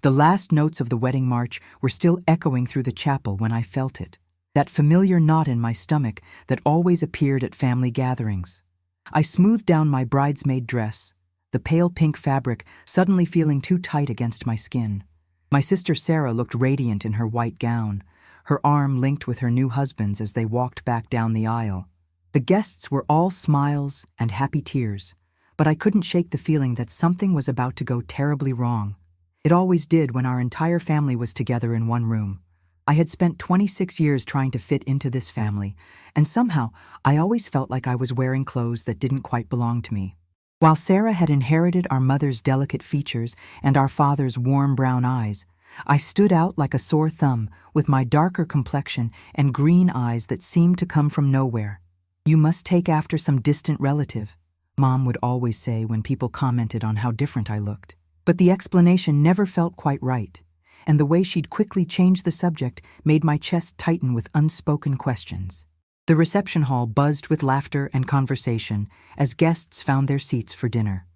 The last notes of the wedding march were still echoing through the chapel when I felt it. That familiar knot in my stomach that always appeared at family gatherings. I smoothed down my bridesmaid dress, the pale pink fabric suddenly feeling too tight against my skin. My sister Sarah looked radiant in her white gown, her arm linked with her new husband's as they walked back down the aisle. The guests were all smiles and happy tears, but I couldn't shake the feeling that something was about to go terribly wrong. It always did when our entire family was together in one room. I had spent 26 years trying to fit into this family, and somehow I always felt like I was wearing clothes that didn't quite belong to me. While Sarah had inherited our mother's delicate features and our father's warm brown eyes, I stood out like a sore thumb with my darker complexion and green eyes that seemed to come from nowhere. "You must take after some distant relative," Mom would always say when people commented on how different I looked. But the explanation never felt quite right, and the way she'd quickly change the subject made my chest tighten with unspoken questions. The reception hall buzzed with laughter and conversation as guests found their seats for dinner.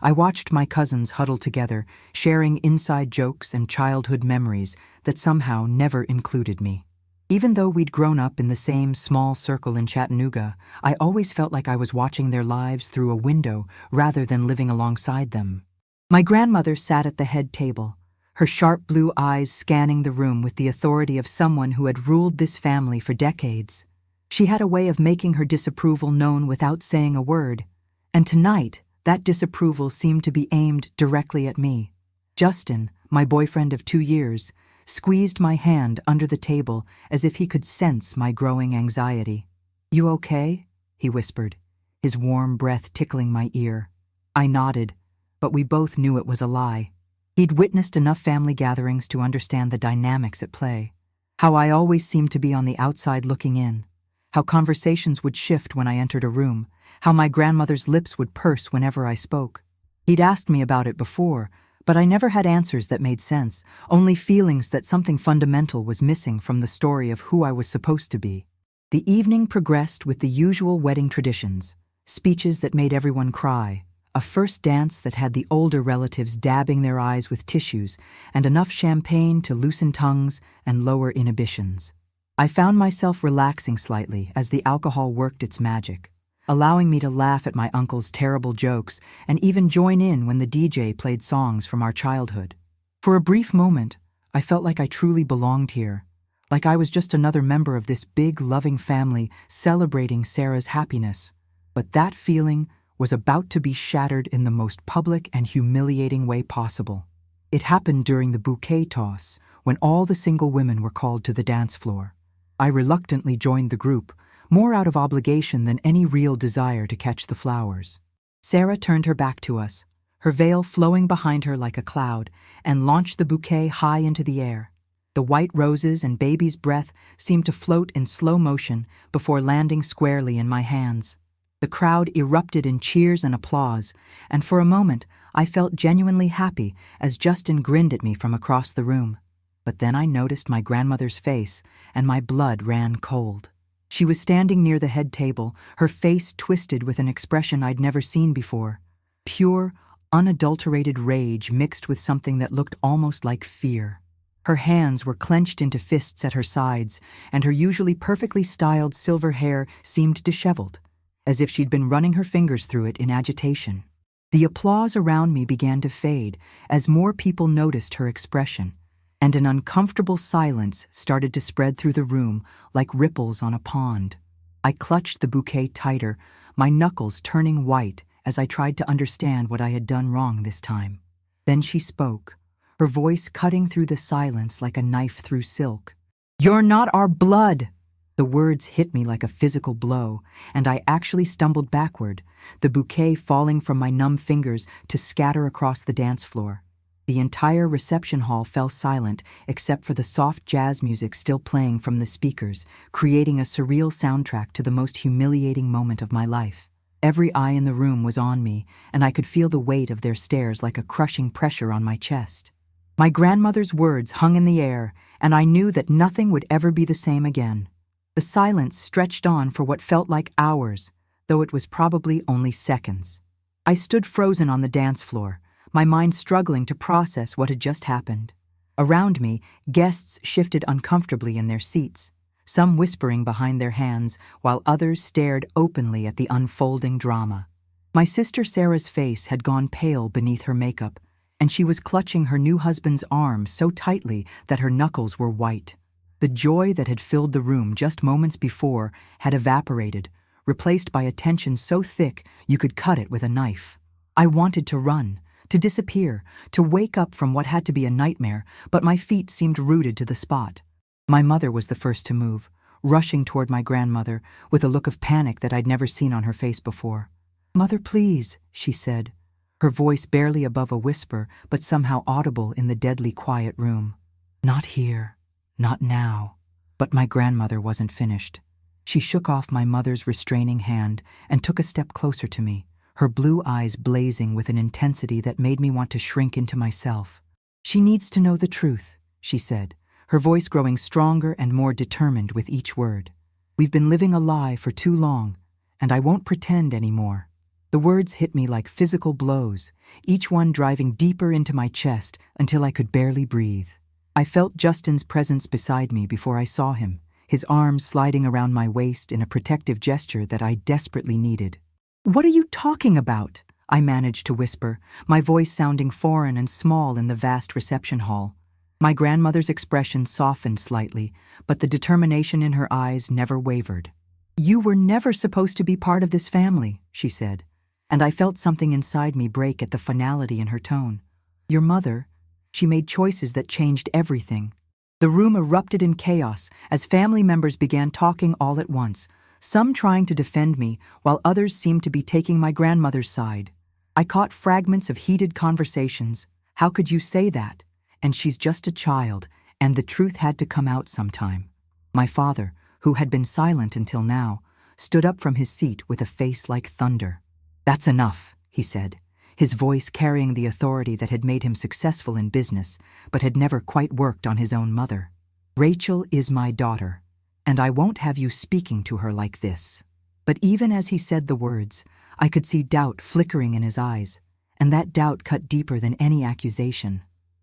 I watched my cousins huddle together, sharing inside jokes and childhood memories that somehow never included me. Even though we'd grown up in the same small circle in Chattanooga, I always felt like I was watching their lives through a window rather than living alongside them. My grandmother sat at the head table, her sharp blue eyes scanning the room with the authority of someone who had ruled this family for decades. She had a way of making her disapproval known without saying a word, and tonight, that disapproval seemed to be aimed directly at me. Justin, my boyfriend of 2 years, squeezed my hand under the table as if he could sense my growing anxiety. "You okay?" he whispered, his warm breath tickling my ear. I nodded, but we both knew it was a lie. He'd witnessed enough family gatherings to understand the dynamics at play. How I always seemed to be on the outside looking in. How conversations would shift when I entered a room. How my grandmother's lips would purse whenever I spoke. He'd asked me about it before, but I never had answers that made sense, only feelings that something fundamental was missing from the story of who I was supposed to be. The evening progressed with the usual wedding traditions, speeches that made everyone cry, a first dance that had the older relatives dabbing their eyes with tissues, and enough champagne to loosen tongues and lower inhibitions. I found myself relaxing slightly as the alcohol worked its magic, allowing me to laugh at my uncle's terrible jokes and even join in when the DJ played songs from our childhood. For a brief moment, I felt like I truly belonged here, like I was just another member of this big, loving family celebrating Sarah's happiness. But that feeling was about to be shattered in the most public and humiliating way possible. It happened during the bouquet toss, when all the single women were called to the dance floor. I reluctantly joined the group, more out of obligation than any real desire to catch the flowers. Sarah turned her back to us, her veil flowing behind her like a cloud, and launched the bouquet high into the air. The white roses and baby's breath seemed to float in slow motion before landing squarely in my hands. The crowd erupted in cheers and applause, and for a moment I felt genuinely happy as Justin grinned at me from across the room. But then I noticed my grandmother's face, and my blood ran cold. She was standing near the head table, her face twisted with an expression I'd never seen before. Pure, unadulterated rage mixed with something that looked almost like fear. Her hands were clenched into fists at her sides, and her usually perfectly styled silver hair seemed disheveled, as if she'd been running her fingers through it in agitation. The applause around me began to fade as more people noticed her expression, and an uncomfortable silence started to spread through the room like ripples on a pond. I clutched the bouquet tighter, my knuckles turning white as I tried to understand what I had done wrong this time. Then she spoke, her voice cutting through the silence like a knife through silk. "You're not our blood!" The words hit me like a physical blow, and I actually stumbled backward, the bouquet falling from my numb fingers to scatter across the dance floor. The entire reception hall fell silent except for the soft jazz music still playing from the speakers, creating a surreal soundtrack to the most humiliating moment of my life. Every eye in the room was on me, and I could feel the weight of their stares like a crushing pressure on my chest. My grandmother's words hung in the air, and I knew that nothing would ever be the same again. The silence stretched on for what felt like hours, though it was probably only seconds. I stood frozen on the dance floor, my mind struggling to process what had just happened. Around me, guests shifted uncomfortably in their seats, some whispering behind their hands, while others stared openly at the unfolding drama. My sister Sarah's face had gone pale beneath her makeup, and she was clutching her new husband's arm so tightly that her knuckles were white. The joy that had filled the room just moments before had evaporated, replaced by a tension so thick you could cut it with a knife. I wanted to run, to disappear, to wake up from what had to be a nightmare, but my feet seemed rooted to the spot. My mother was the first to move, rushing toward my grandmother with a look of panic that I'd never seen on her face before. "Mother, please," she said, her voice barely above a whisper but somehow audible in the deadly quiet room. "Not here, not now." But my grandmother wasn't finished. She shook off my mother's restraining hand and took a step closer to me, her blue eyes blazing with an intensity that made me want to shrink into myself. "She needs to know the truth," she said, her voice growing stronger and more determined with each word. "We've been living a lie for too long, and I won't pretend anymore." The words hit me like physical blows, each one driving deeper into my chest until I could barely breathe. I felt Justin's presence beside me before I saw him, his arms sliding around my waist in a protective gesture that I desperately needed. "What are you talking about?" I managed to whisper, my voice sounding foreign and small in the vast reception hall. My grandmother's expression softened slightly, but the determination in her eyes never wavered. "You were never supposed to be part of this family," she said, and I felt something inside me break at the finality in her tone. "Your mother, she made choices that changed everything." The room erupted in chaos as family members began talking all at once, some trying to defend me while others seemed to be taking my grandmother's side. I caught fragments of heated conversations. "How could you say that? And she's just a child, and the truth had to come out sometime." My father, who had been silent until now, stood up from his seat with a face like thunder. "That's enough," he said, his voice carrying the authority that had made him successful in business, but had never quite worked on his own mother. "Rachel is my daughter, and I won't have you speaking to her like this." But even as he said the words, I could see doubt flickering in his eyes, and that doubt cut deeper than any accusation.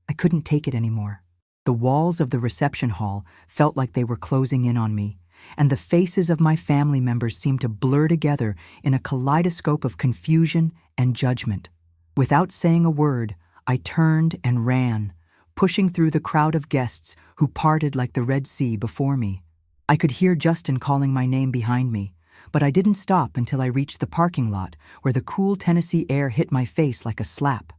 I couldn't take it anymore. The walls of the reception hall felt like they were closing in on me, and the faces of my family members seemed to blur together in a kaleidoscope of confusion and judgment. Without saying a word, I turned and ran, pushing through the crowd of guests who parted like the Red Sea before me. I could hear Justin calling my name behind me, but I didn't stop until I reached the parking lot where the cool Tennessee air hit my face like a slap.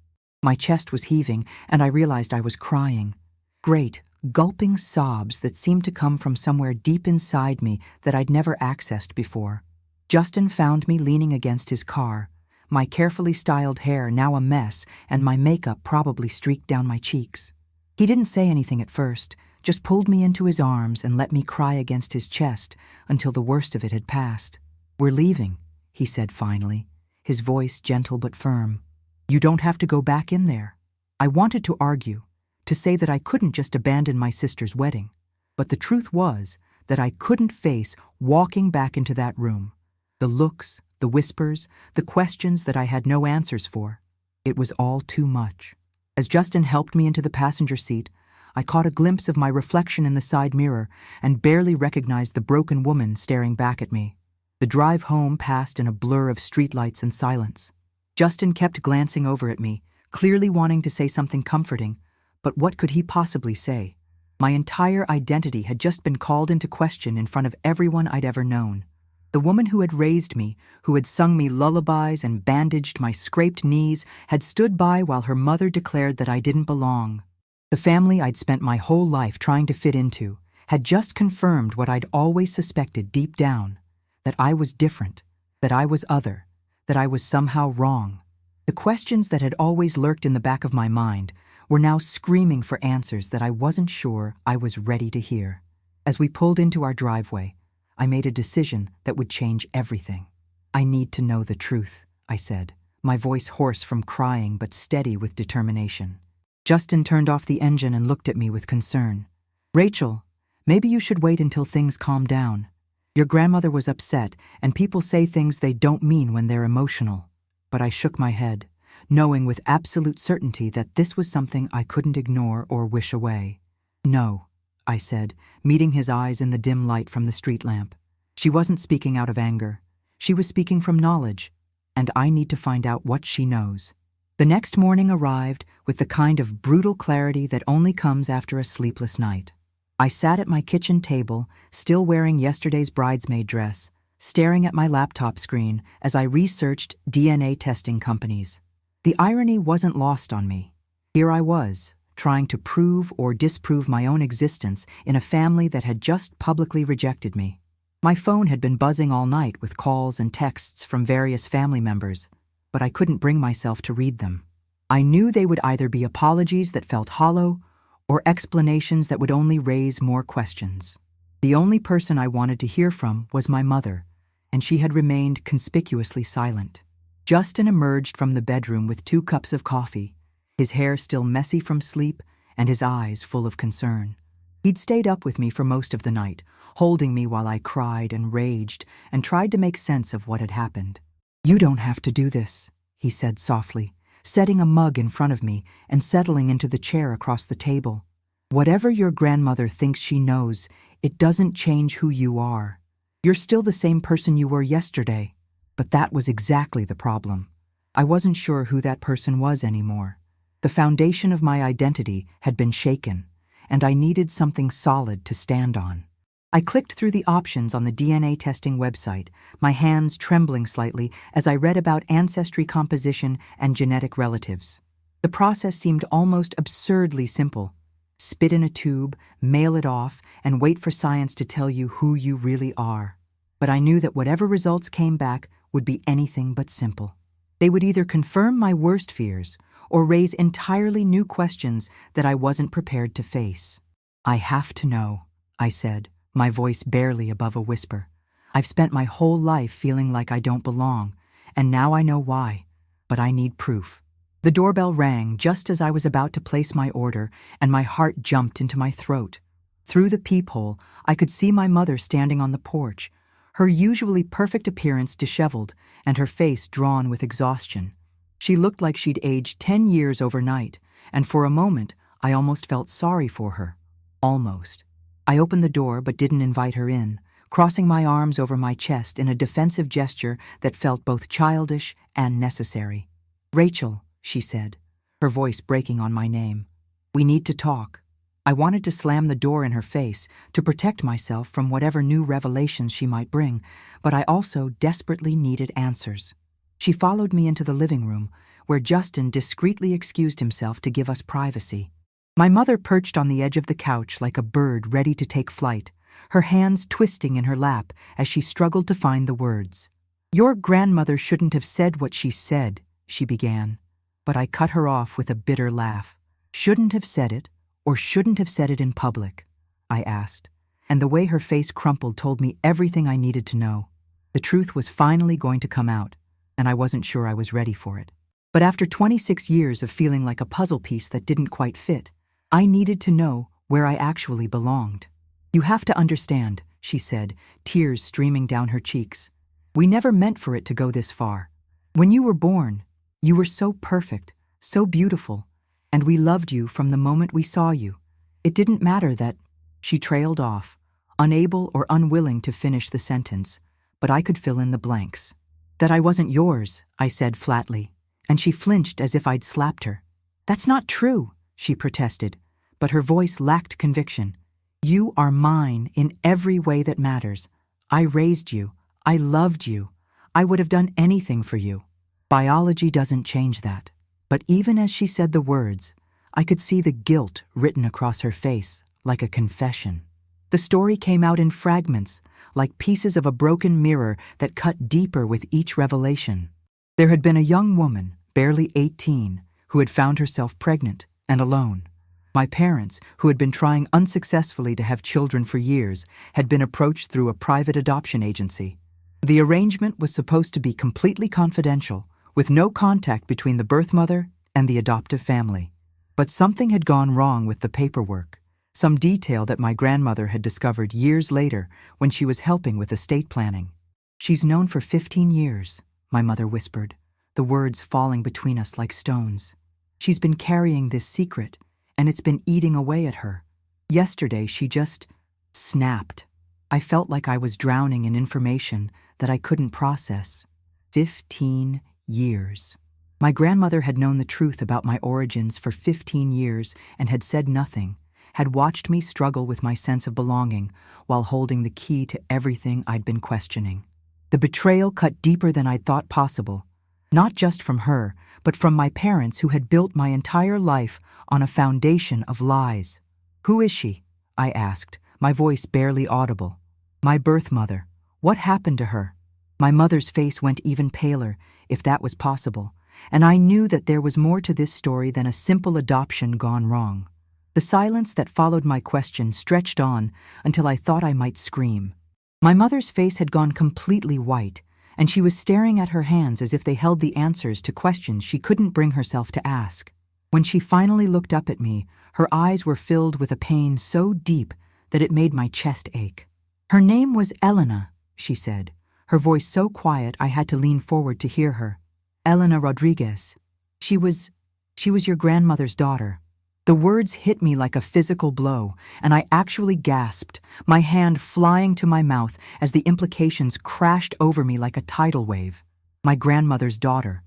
My chest was heaving, and I realized I was crying. Great, gulping sobs that seemed to come from somewhere deep inside me that I'd never accessed before. Justin found me leaning against his car, my carefully styled hair now a mess and my makeup probably streaked down my cheeks. He didn't say anything at first, just pulled me into his arms and let me cry against his chest until the worst of it had passed. "We're leaving," he said finally, his voice gentle but firm. "You don't have to go back in there." I wanted to argue, to say that I couldn't just abandon my sister's wedding, but the truth was that I couldn't face walking back into that room. The looks, the whispers, the questions that I had no answers for. It was all too much. As Justin helped me into the passenger seat, I caught a glimpse of my reflection in the side mirror and barely recognized the broken woman staring back at me. The drive home passed in a blur of streetlights and silence. Justin kept glancing over at me, clearly wanting to say something comforting, but what could he possibly say? My entire identity had just been called into question in front of everyone I'd ever known. The woman who had raised me, who had sung me lullabies and bandaged my scraped knees, had stood by while her mother declared that I didn't belong. The family I'd spent my whole life trying to fit into had just confirmed what I'd always suspected deep down, that I was different, that I was other, that I was somehow wrong. The questions that had always lurked in the back of my mind were now screaming for answers that I wasn't sure I was ready to hear. As we pulled into our driveway, I made a decision that would change everything. "I need to know the truth," I said, my voice hoarse from crying but steady with determination. Justin turned off the engine and looked at me with concern. "Rachel, maybe you should wait until things calm down. Your grandmother was upset, and people say things they don't mean when they're emotional." But I shook my head. knowing with absolute certainty that this was something I couldn't ignore or wish away. "No," I said, meeting his eyes in the dim light from the street lamp. She wasn't speaking out of anger. She was speaking from knowledge, and I need to find out what she knows. The next morning arrived with the kind of brutal clarity that only comes after a sleepless night. I sat at my kitchen table, still wearing yesterday's bridesmaid dress, staring at my laptop screen as I researched DNA testing companies. The irony wasn't lost on me. Here I was, trying to prove or disprove my own existence in a family that had just publicly rejected me. My phone had been buzzing all night with calls and texts from various family members, but I couldn't bring myself to read them. I knew they would either be apologies that felt hollow or explanations that would only raise more questions. The only person I wanted to hear from was my mother, and she had remained conspicuously silent. Justin emerged from the bedroom with 2 cups of coffee, his hair still messy from sleep and his eyes full of concern. He'd stayed up with me for most of the night, holding me while I cried and raged and tried to make sense of what had happened. "You don't have to do this," he said softly, setting a mug in front of me and settling into the chair across the table. "Whatever your grandmother thinks she knows, it doesn't change who you are. You're still the same person you were yesterday." But that was exactly the problem. I wasn't sure who that person was anymore. The foundation of my identity had been shaken, and I needed something solid to stand on. I clicked through the options on the DNA testing website, my hands trembling slightly as I read about ancestry composition and genetic relatives. The process seemed almost absurdly simple. Spit in a tube, mail it off, and wait for science to tell you who you really are. But I knew that whatever results came back would be anything but simple. They would either confirm my worst fears or raise entirely new questions that I wasn't prepared to face. "I have to know," I said, my voice barely above a whisper. "I've spent my whole life feeling like I don't belong, and now I know why, but I need proof." The doorbell rang just as I was about to place my order, and my heart jumped into my throat. Through the peephole, I could see my mother standing on the porch, her usually perfect appearance disheveled and her face drawn with exhaustion. She looked like she'd aged 10 years overnight, and for a moment I almost felt sorry for her. Almost. I opened the door but didn't invite her in, crossing my arms over my chest in a defensive gesture that felt both childish and necessary. "Rachel," she said, her voice breaking on my name. "We need to talk." I wanted to slam the door in her face to protect myself from whatever new revelations she might bring, but I also desperately needed answers. She followed me into the living room, where Justin discreetly excused himself to give us privacy. My mother perched on the edge of the couch like a bird ready to take flight, her hands twisting in her lap as she struggled to find the words. "Your grandmother shouldn't have said what she said," she began, but I cut her off with a bitter laugh. "Shouldn't have said it, or shouldn't have said it in public?" I asked, and the way her face crumpled told me everything I needed to know. The truth was finally going to come out, and I wasn't sure I was ready for it. But after 26 years of feeling like a puzzle piece that didn't quite fit, I needed to know where I actually belonged. "You have to understand," she said, tears streaming down her cheeks. "We never meant for it to go this far. When you were born, you were so perfect, so beautiful, and we loved you from the moment we saw you. It didn't matter that—" She trailed off, unable or unwilling to finish the sentence, but I could fill in the blanks. "That I wasn't yours," I said flatly, and she flinched as if I'd slapped her. "That's not true," she protested, but her voice lacked conviction. "You are mine in every way that matters. I raised you. I loved you. I would have done anything for you. Biology doesn't change that." But even as she said the words, I could see the guilt written across her face, like a confession. The story came out in fragments, like pieces of a broken mirror that cut deeper with each revelation. There had been a young woman, barely 18, who had found herself pregnant and alone. My parents, who had been trying unsuccessfully to have children for years, had been approached through a private adoption agency. The arrangement was supposed to be completely confidential, with no contact between the birth mother and the adoptive family. But something had gone wrong with the paperwork, some detail that my grandmother had discovered years later when she was helping with estate planning. "She's known for 15 years, my mother whispered, the words falling between us like stones. She's been carrying this secret, and it's been eating away at her. Yesterday, she just snapped. I felt like I was drowning in information that I couldn't process. 15 years. My grandmother had known the truth about my origins for 15 years and had said nothing, had watched me struggle with my sense of belonging while holding the key to everything I'd been questioning. The betrayal cut deeper than I'd thought possible, not just from her, but from my parents who had built my entire life on a foundation of lies. "Who is she?" I asked, my voice barely audible. "My birth mother. What happened to her?" My mother's face went even paler, if that was possible, and I knew that there was more to this story than a simple adoption gone wrong. The silence that followed my question stretched on until I thought I might scream. My mother's face had gone completely white, and she was staring at her hands as if they held the answers to questions she couldn't bring herself to ask. When she finally looked up at me, her eyes were filled with a pain so deep that it made my chest ache. "Her name was Elena," she said, her voice so quiet I had to lean forward to hear her. "Elena Rodriguez. She was your grandmother's daughter." The words hit me like a physical blow, and I actually gasped, my hand flying to my mouth as the implications crashed over me like a tidal wave. My grandmother's daughter.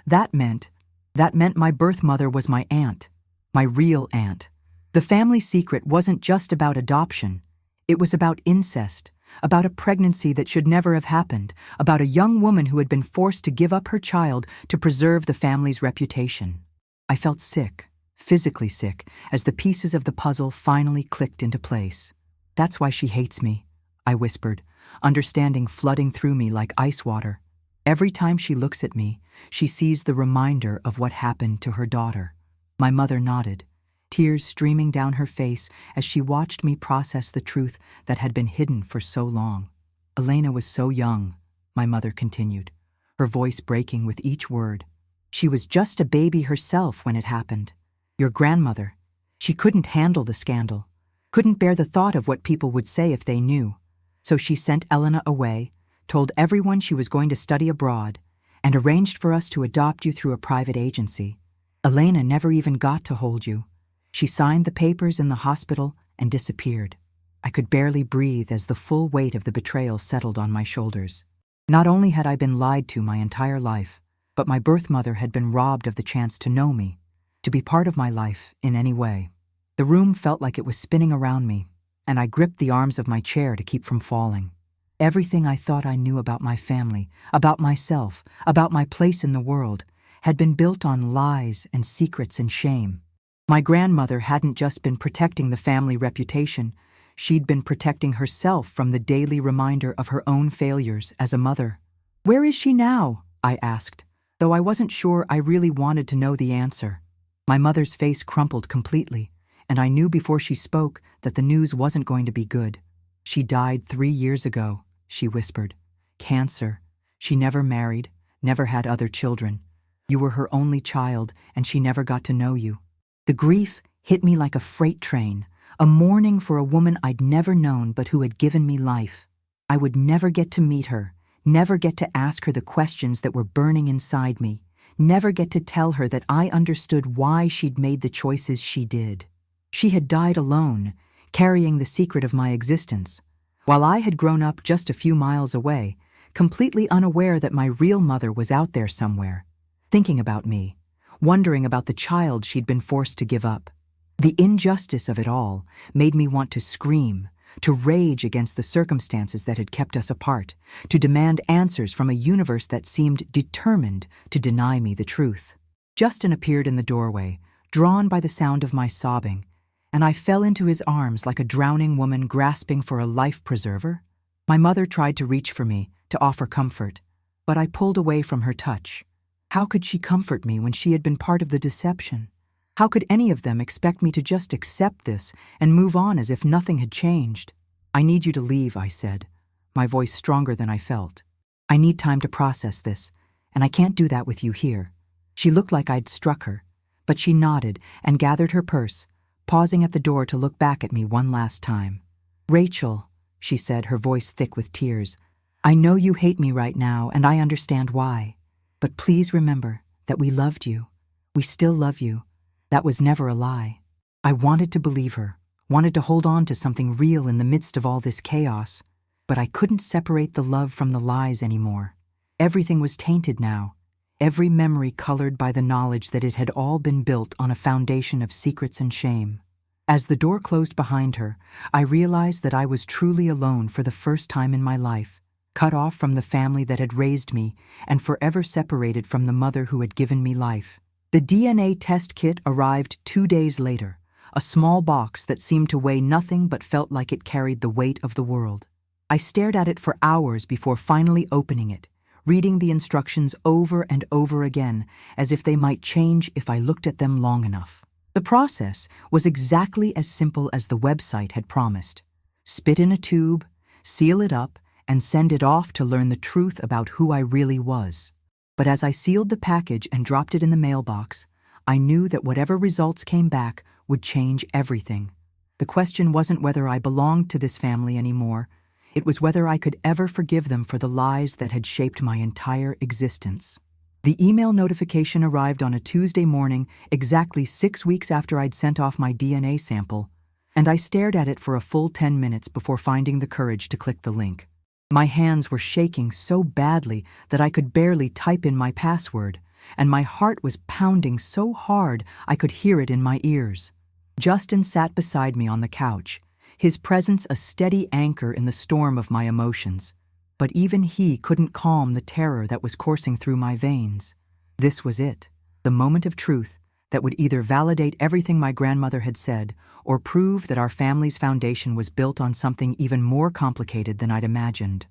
That meant my birth mother was my aunt, my real aunt. The family secret wasn't just about adoption. It was about incest, about a pregnancy that should never have happened, about a young woman who had been forced to give up her child to preserve the family's reputation. I felt sick. Physically sick, as the pieces of the puzzle finally clicked into place. "That's why she hates me," I whispered, understanding flooding through me like ice water. Every time she looks at me, she sees the reminder of what happened to her daughter. My mother nodded, tears streaming down her face as she watched me process the truth that had been hidden for so long. "Elena was so young," my mother continued, her voice breaking with each word. "She was just a baby herself when it happened. Your grandmother, she couldn't handle the scandal, couldn't bear the thought of what people would say if they knew. So she sent Elena away, told everyone she was going to study abroad, and arranged for us to adopt you through a private agency. Elena never even got to hold you. She signed the papers in the hospital and disappeared." I could barely breathe as the full weight of the betrayal settled on my shoulders. Not only had I been lied to my entire life, but my birth mother had been robbed of the chance to know me, to be part of my life in any way. The room felt like it was spinning around me, and I gripped the arms of my chair to keep from falling. Everything I thought I knew about my family, about myself, about my place in the world, had been built on lies and secrets and shame. My grandmother hadn't just been protecting the family reputation, she'd been protecting herself from the daily reminder of her own failures as a mother. "Where is she now?" I asked, though I wasn't sure I really wanted to know the answer. My mother's face crumpled completely, and I knew before she spoke that the news wasn't going to be good. "She died 3 years ago," she whispered. "Cancer. She never married, never had other children. You were her only child, and she never got to know you." The grief hit me like a freight train, a mourning for a woman I'd never known but who had given me life. I would never get to meet her, never get to ask her the questions that were burning inside me, never get to tell her that I understood why she'd made the choices she did. She had died alone, carrying the secret of my existence, while I had grown up just a few miles away, completely unaware that my real mother was out there somewhere, thinking about me, wondering about the child she'd been forced to give up. The injustice of it all made me want to scream, to rage against the circumstances that had kept us apart, to demand answers from a universe that seemed determined to deny me the truth. Justin appeared in the doorway, drawn by the sound of my sobbing, and I fell into his arms like a drowning woman grasping for a life preserver. My mother tried to reach for me, to offer comfort, but I pulled away from her touch. How could she comfort me when she had been part of the deception? How could any of them expect me to just accept this and move on as if nothing had changed? "I need you to leave," I said, my voice stronger than I felt. "I need time to process this, and I can't do that with you here." She looked like I'd struck her, but she nodded and gathered her purse, pausing at the door to look back at me one last time. "Rachel," she said, her voice thick with tears, "I know you hate me right now, and I understand why. But please remember that we loved you. We still love you. That was never a lie. I wanted to believe her, wanted to hold on to something real in the midst of all this chaos, but I couldn't separate the love from the lies anymore. Everything was tainted now, every memory colored by the knowledge that it had all been built on a foundation of secrets and shame. As the door closed behind her, I realized that I was truly alone for the first time in my life, cut off from the family that had raised me and forever separated from the mother who had given me life. The DNA test kit arrived 2 days later, a small box that seemed to weigh nothing but felt like it carried the weight of the world. I stared at it for hours before finally opening it, reading the instructions over and over again, as if they might change if I looked at them long enough. The process was exactly as simple as the website had promised. Spit in a tube, seal it up, and send it off to learn the truth about who I really was. But as I sealed the package and dropped it in the mailbox, I knew that whatever results came back would change everything. The question wasn't whether I belonged to this family anymore. It was whether I could ever forgive them for the lies that had shaped my entire existence. The email notification arrived on a Tuesday morning, exactly 6 weeks after I'd sent off my DNA sample, and I stared at it for a full 10 minutes before finding the courage to click the link. My hands were shaking so badly that I could barely type in my password, and my heart was pounding so hard I could hear it in my ears. Justin sat beside me on the couch, his presence a steady anchor in the storm of my emotions. But even he couldn't calm the terror that was coursing through my veins. This was it, the moment of truth that would either validate everything my grandmother had said or prove that our family's foundation was built on something even more complicated than I'd imagined.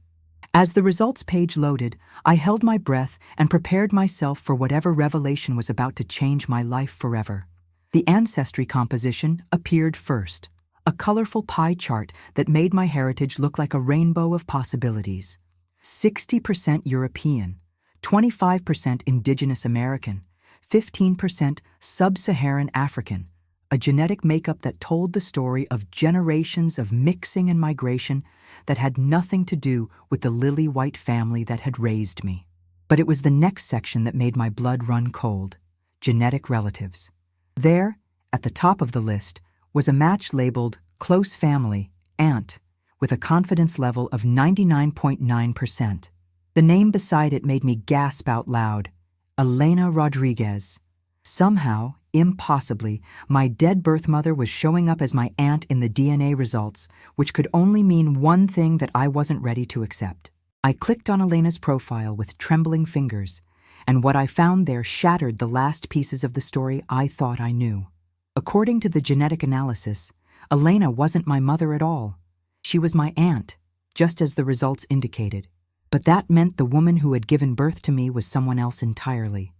As the results page loaded, I held my breath and prepared myself for whatever revelation was about to change my life forever. The ancestry composition appeared first, a colorful pie chart that made my heritage look like a rainbow of possibilities. 60% European, 25% Indigenous American, 15% Sub-Saharan African, a genetic makeup that told the story of generations of mixing and migration that had nothing to do with the lily-white family that had raised me. But it was the next section that made my blood run cold: genetic relatives. There, at the top of the list, was a match labeled Close Family, Aunt, with a confidence level of 99.9%. The name beside it made me gasp out loud: Elena Rodriguez. Somehow, impossibly, my dead birth mother was showing up as my aunt in the DNA results, which could only mean one thing that I wasn't ready to accept. I clicked on Elena's profile with trembling fingers, and what I found there shattered the last pieces of the story I thought I knew. According to the genetic analysis, Elena wasn't my mother at all. She was my aunt, just as the results indicated. But that meant the woman who had given birth to me was someone else entirely.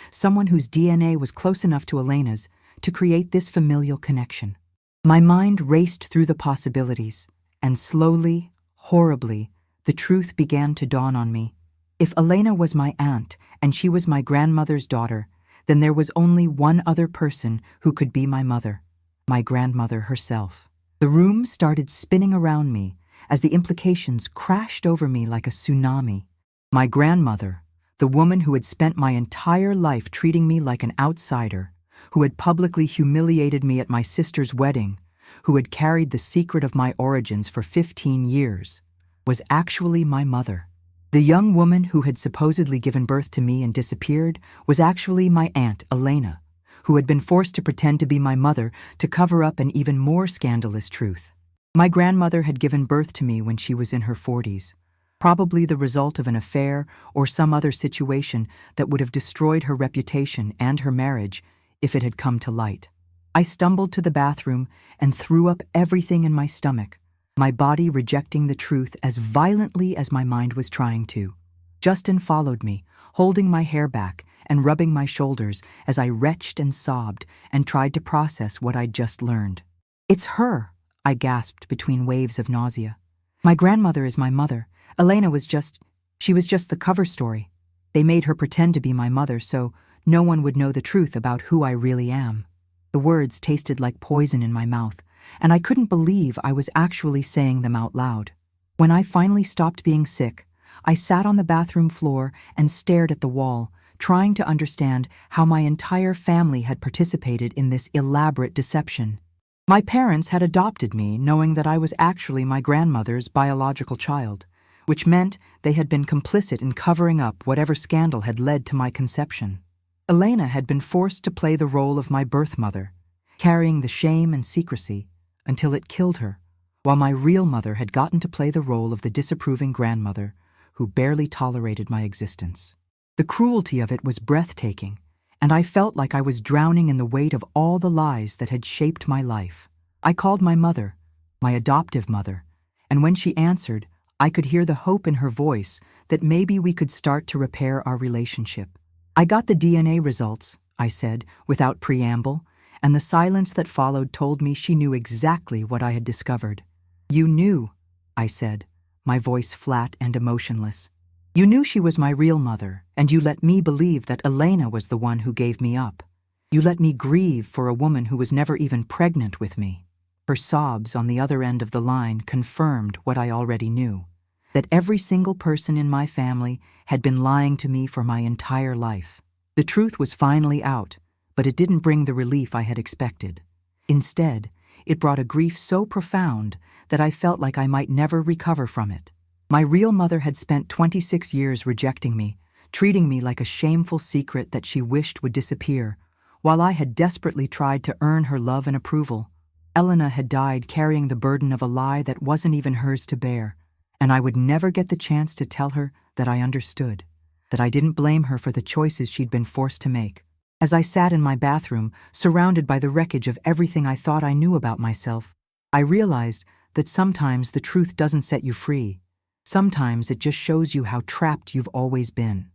Someone whose DNA was close enough to Elena's to create this familial connection. My mind raced through the possibilities, and slowly, horribly, the truth began to dawn on me. If Elena was my aunt and she was my grandmother's daughter, then there was only one other person who could be my mother: my grandmother herself. The room started spinning around me as the implications crashed over me like a tsunami. My grandmother, the woman who had spent my entire life treating me like an outsider, who had publicly humiliated me at my sister's wedding, who had carried the secret of my origins for 15 years, was actually my mother. The young woman who had supposedly given birth to me and disappeared was actually my aunt, Elena, who had been forced to pretend to be my mother to cover up an even more scandalous truth. My grandmother had given birth to me when she was in her 40s, probably the result of an affair or some other situation that would have destroyed her reputation and her marriage if it had come to light. I stumbled to the bathroom and threw up everything in my stomach, my body rejecting the truth as violently as my mind was trying to. Justin followed me, holding my hair back and rubbing my shoulders as I retched and sobbed and tried to process what I'd just learned. "It's her," I gasped between waves of nausea. "My grandmother is my mother. Elena was just the cover story. They made her pretend to be my mother so no one would know the truth about who I really am." The words tasted like poison in my mouth, and I couldn't believe I was actually saying them out loud. When I finally stopped being sick, I sat on the bathroom floor and stared at the wall, trying to understand how my entire family had participated in this elaborate deception. My parents had adopted me knowing that I was actually my grandmother's biological child, which meant they had been complicit in covering up whatever scandal had led to my conception. Elena had been forced to play the role of my birth mother, carrying the shame and secrecy until it killed her, while my real mother had gotten to play the role of the disapproving grandmother who barely tolerated my existence. The cruelty of it was breathtaking, and I felt like I was drowning in the weight of all the lies that had shaped my life. I called my mother, my adoptive mother, and when she answered, I could hear the hope in her voice that maybe we could start to repair our relationship. "I got the DNA results," I said, without preamble, and the silence that followed told me she knew exactly what I had discovered. "You knew," I said, my voice flat and emotionless. "You knew she was my real mother, and you let me believe that Elena was the one who gave me up. You let me grieve for a woman who was never even pregnant with me." Her sobs on the other end of the line confirmed what I already knew, that every single person in my family had been lying to me for my entire life. The truth was finally out, but it didn't bring the relief I had expected. Instead, it brought a grief so profound that I felt like I might never recover from it. My real mother had spent 26 years rejecting me, treating me like a shameful secret that she wished would disappear, while I had desperately tried to earn her love and approval. Elena had died carrying the burden of a lie that wasn't even hers to bear, and I would never get the chance to tell her that I understood, that I didn't blame her for the choices she'd been forced to make. As I sat in my bathroom, surrounded by the wreckage of everything I thought I knew about myself, I realized that sometimes the truth doesn't set you free. Sometimes it just shows you how trapped you've always been.